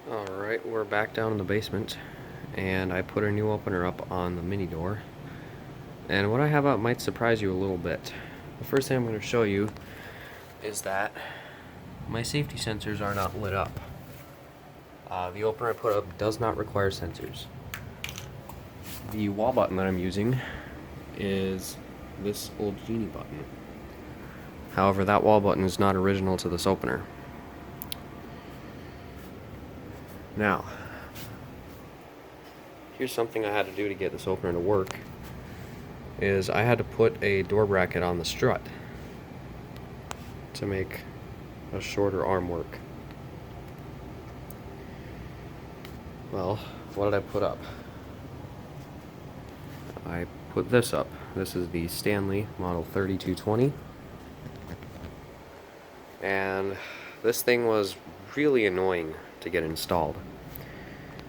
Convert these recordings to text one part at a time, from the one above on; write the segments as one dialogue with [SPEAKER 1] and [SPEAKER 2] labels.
[SPEAKER 1] Alright, we're back down in the basement, and I put a new opener up on the mini door. And what I have up might surprise you a little bit. The first thing I'm going to show you is that my safety sensors are not lit up. The opener I put up does not require sensors. The wall button that I'm using is this old Genie button. However, that wall button is not original to this opener. Now, here's something I had to do to get this opener to work, is I had to put a door bracket on the strut to make a shorter arm work. Well, what did I put up? I put this up. This is the Stanley model 3220. And this thing was really annoying to get installed.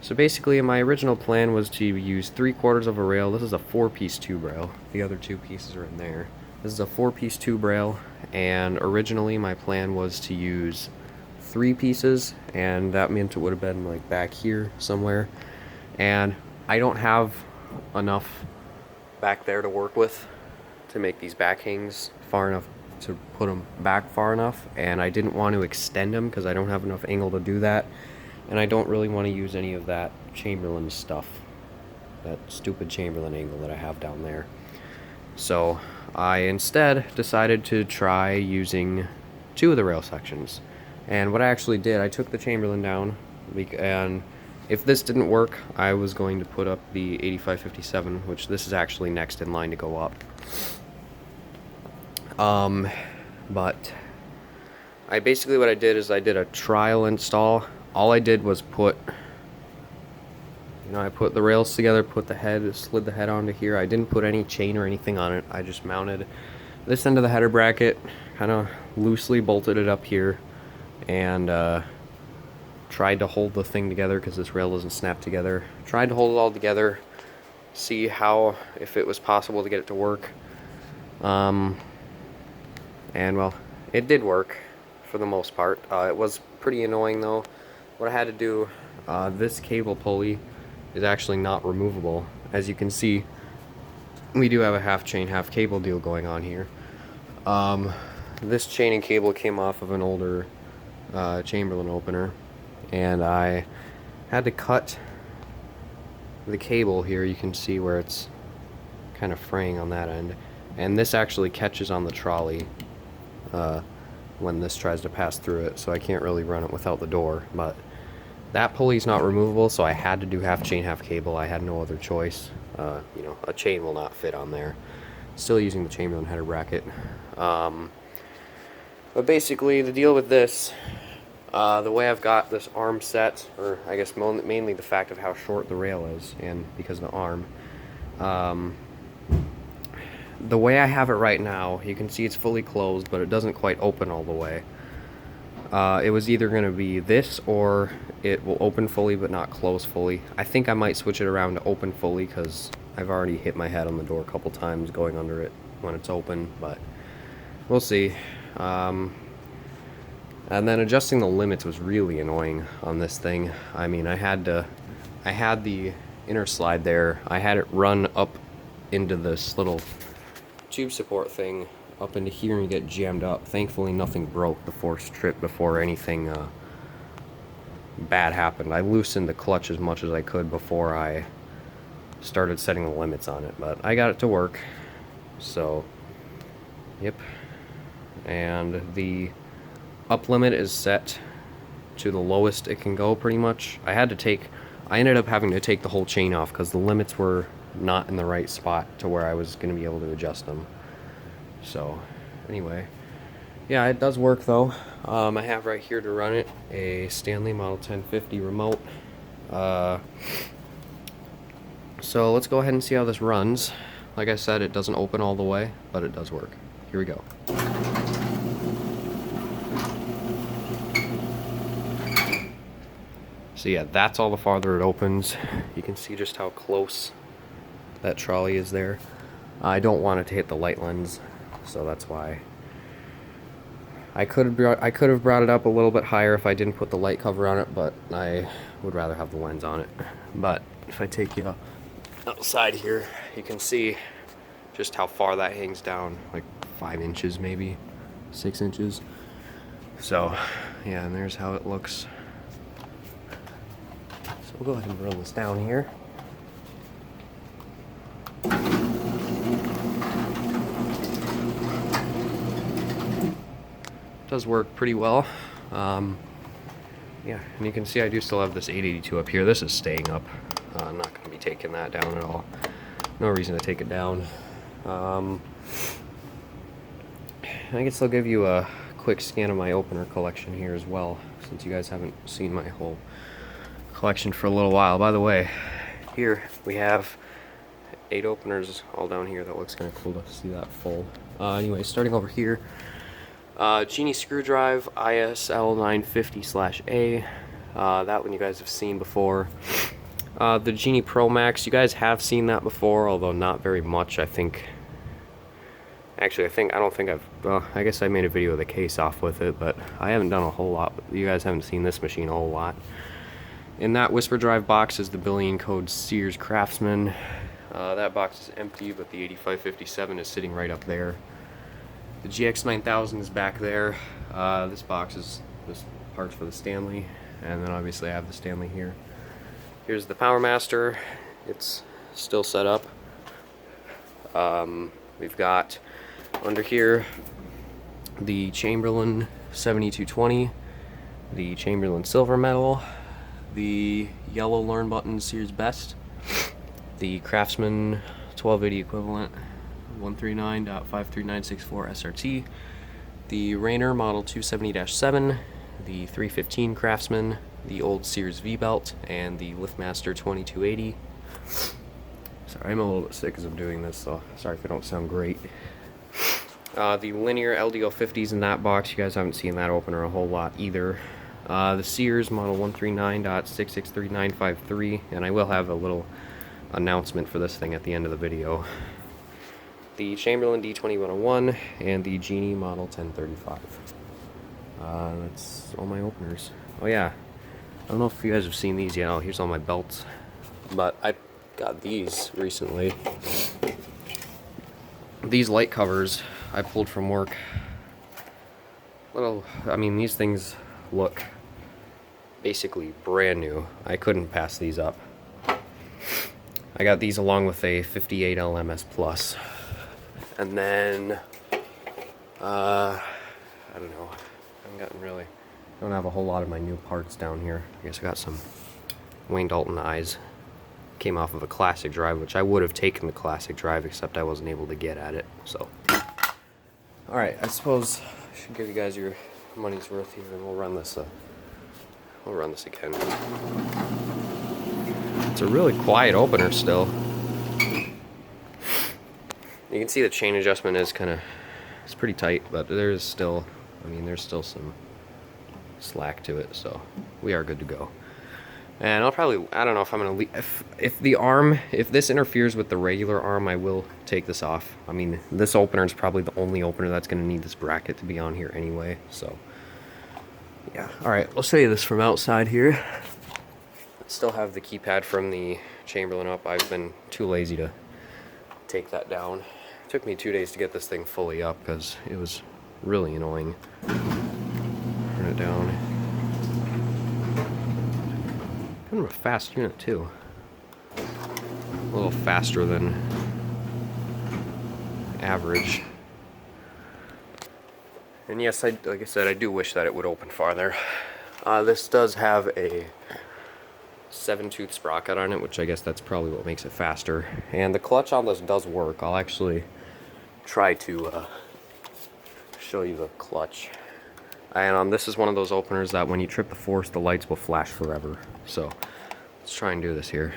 [SPEAKER 1] So basically my original plan was to use 3/4 of a rail. This is a 4-piece tube rail. The other 2 pieces are in there. This is a 4-piece tube rail, and originally my plan was to use 3 pieces, and that meant it would have been like back here somewhere. And I don't have enough back there to work with to make these back hangs far enough to put them back far enough, and I didn't want to extend them because I don't have enough angle to do that, and I don't really want to use any of that Chamberlain stuff, that stupid Chamberlain angle that I have down there. So I instead decided to try using 2 of the rail sections. And what I actually did, I took the Chamberlain down, and if this didn't work, I was going to put up the 8557, which this is actually next in line to go up. But what I did is I did a trial install. All I did was I put the rails together, slid the head onto here. I didn't put any chain or anything on it. I just mounted this end of the header bracket, kind of loosely bolted it up here, and tried to hold the thing together because this rail doesn't snap together. Tried to hold it all together, see if it was possible to get it to work. And well, it did work for the most part. It was pretty annoying though. What I had to do, this cable pulley is actually not removable. As you can see, we do have a half chain, half cable deal going on here. This chain and cable came off of an older Chamberlain opener, and I had to cut the cable here. You can see where it's kind of fraying on that end, and this actually catches on the trolley when this tries to pass through it, so I can't really run it without the door. But that pulley's not removable, so I had to do half chain, half cable. I had no other choice. A chain will not fit on there. Still using the Chamberlain header bracket. But basically, the deal with this, the way I've got this arm set, or I guess mainly the fact of how short the rail is, and because of the arm, the way I have it right now, you can see it's fully closed, but it doesn't quite open all the way. It was either going to be this, or it will open fully but not close fully. I think I might switch it around to open fully, because I've already hit my head on the door a couple times going under it when it's open, but we'll see. And then adjusting the limits was really annoying on this thing. I mean, I had the inner slide there, I had it run up into this little tube support thing up into here and get jammed up. Thankfully nothing broke before anything bad happened. I loosened the clutch as much as I could before I started setting the limits on it, but I got it to work. So yep. And the up limit is set to the lowest it can go pretty much. I ended up having to take the whole chain off because the limits were not in the right spot to where I was going to be able to adjust them. So anyway, yeah, it does work though. I have right here to run it a Stanley model 1050 remote. So let's go ahead and see how this runs. Like I said, it doesn't open all the way, but it does work. Here we go. So yeah, that's all the farther it opens. You can see just how close that trolley is there. I don't want it to hit the light lens, so that's why. I could have brought it up a little bit higher if I didn't put the light cover on it, but I would rather have the lens on it. But if I take you outside here, you can see just how far that hangs down, like 5 inches maybe, 6 inches. So yeah, and there's how it looks. So we'll go ahead and run this down here. Does work pretty well. Yeah, and you can see I do still have this 882 up here. This is staying up. I'm not going to be taking that down at all. No reason to take it down. I guess I'll give you a quick scan of my opener collection here as well, since you guys haven't seen my whole collection for a little while. By the way, here we have 8 openers all down here. That looks kind of cool to see that full. Anyway, starting over here, Genie Screwdrive ISL 950/A. That one you guys have seen before. The Genie Pro Max, you guys have seen that before, although not very much. I guess I made a video of the case off with it, but I haven't done a whole lot. You guys haven't seen this machine a whole lot. In that Whisper Drive box is the billion code Sears Craftsman. That box is empty, but the 8557 is sitting right up there. The GX 9000 is back there. This box is this parts for the Stanley, and then obviously I have the Stanley here. Here's the Power Master. It's still set up. We've got under here the Chamberlain 7220, the Chamberlain Silver Medal, the yellow Learn Button Sears Best, the Craftsman 1280 equivalent 139.53964 SRT, the Rainer Model 270-7, the 315 Craftsman, the old Sears V-Belt, and the LiftMaster 2280. Sorry, I'm a little bit sick as I'm doing this, so sorry if I don't sound great. The linear LDO 50s in that box, you guys haven't seen that opener a whole lot either. The Sears Model 139.663953, and I will have a little announcement for this thing at the end of the video. The Chamberlain D2101 and the Genie Model 1035. That's all my openers. Oh yeah, I don't know if you guys have seen these yet. Oh, here's all my belts. But I got these recently. These light covers I pulled from work. I mean, these things look basically brand new. I couldn't pass these up. I got these along with a 58L MS Plus. And then, I don't know. I don't have a whole lot of my new parts down here. I guess I got some Wayne Dalton eyes. Came off of a classic drive, which I would have taken the classic drive, except I wasn't able to get at it. So, alright, I suppose I should give you guys your money's worth here, and we'll run this again. It's a really quiet opener still. You can see the chain adjustment is it's pretty tight, but there's still some slack to it, so we are good to go. And I don't know if I'm gonna leave, if this interferes with the regular arm, I will take this off. I mean, this opener is probably the only opener that's gonna need this bracket to be on here anyway, so yeah. Alright, I'll show you this from outside here. I still have the keypad from the Chamberlain up. I've been too lazy to take that down. It took me 2 days to get this thing fully up because it was really annoying. Turn it down. Kind of a fast unit too. A little faster than average. And yes, like I said, I do wish that it would open farther. This does have a 7-tooth sprocket on it, which I guess that's probably what makes it faster. And the clutch on this does work. I'll actually try to show you the clutch. And this is one of those openers that when you trip the force, the lights will flash forever. So let's try and do this here.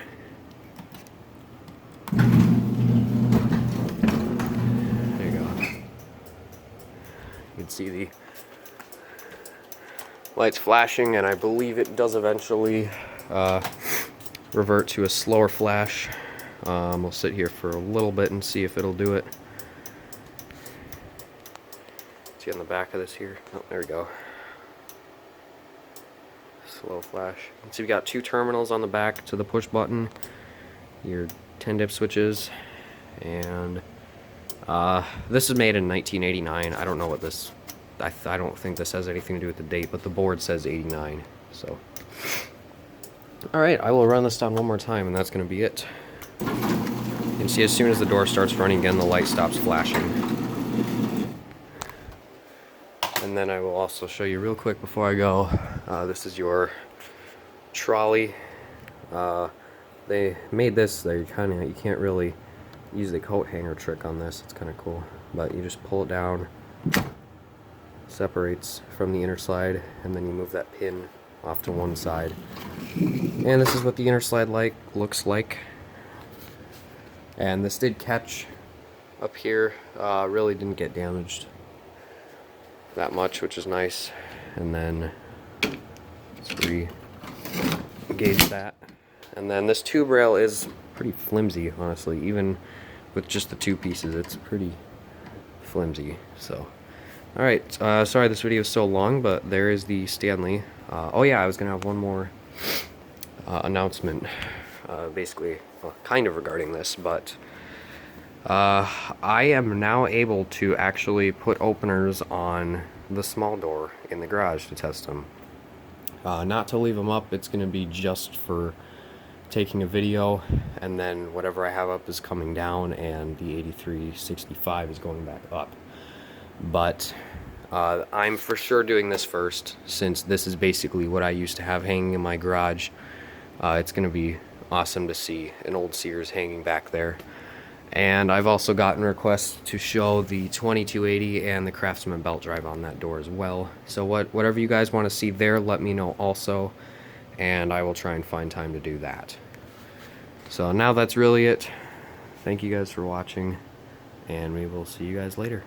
[SPEAKER 1] There you go. You can see the lights flashing, and I believe it does eventually revert to a slower flash. We'll sit here for a little bit and see if it'll do it. See on the back of this here. Oh, there we go. Slow flash. So you've got 2 terminals on the back to the push button, your 10 dip switches, and this is made in 1989. I don't know what this, I don't think this has anything to do with the date, but the board says 89, so. Alright, I will run this down one more time, and that's going to be it. You can see as soon as the door starts running again, the light stops flashing. And then I will also show you real quick before I go, this is your trolley. They made this, you can't really use the coat hanger trick on this, it's kind of cool. But you just pull it down, separates from the inner slide, and then you move that pin off to one side. And this is what the inner slide looks like. And this did catch up here, really didn't get damaged that much, which is nice. And then let's re-gauge that. And then this tube rail is pretty flimsy, honestly. Even with just the 2 pieces, it's pretty flimsy. So, alright, sorry this video is so long, but there is the Stanley. Oh yeah, I was gonna have one more announcement, basically, well, kind of regarding this, but I am now able to actually put openers on the small door in the garage to test them. Not to leave them up, it's gonna be just for taking a video, and then whatever I have up is coming down, and the 8365 is going back up. But I'm for sure doing this first, since this is basically what I used to have hanging in my garage. It's going to be awesome to see an old Sears hanging back there. And I've also gotten requests to show the 2280 and the Craftsman belt drive on that door as well. So whatever you guys want to see there, let me know also, and I will try and find time to do that. So now that's really it. Thank you guys for watching, and we will see you guys later.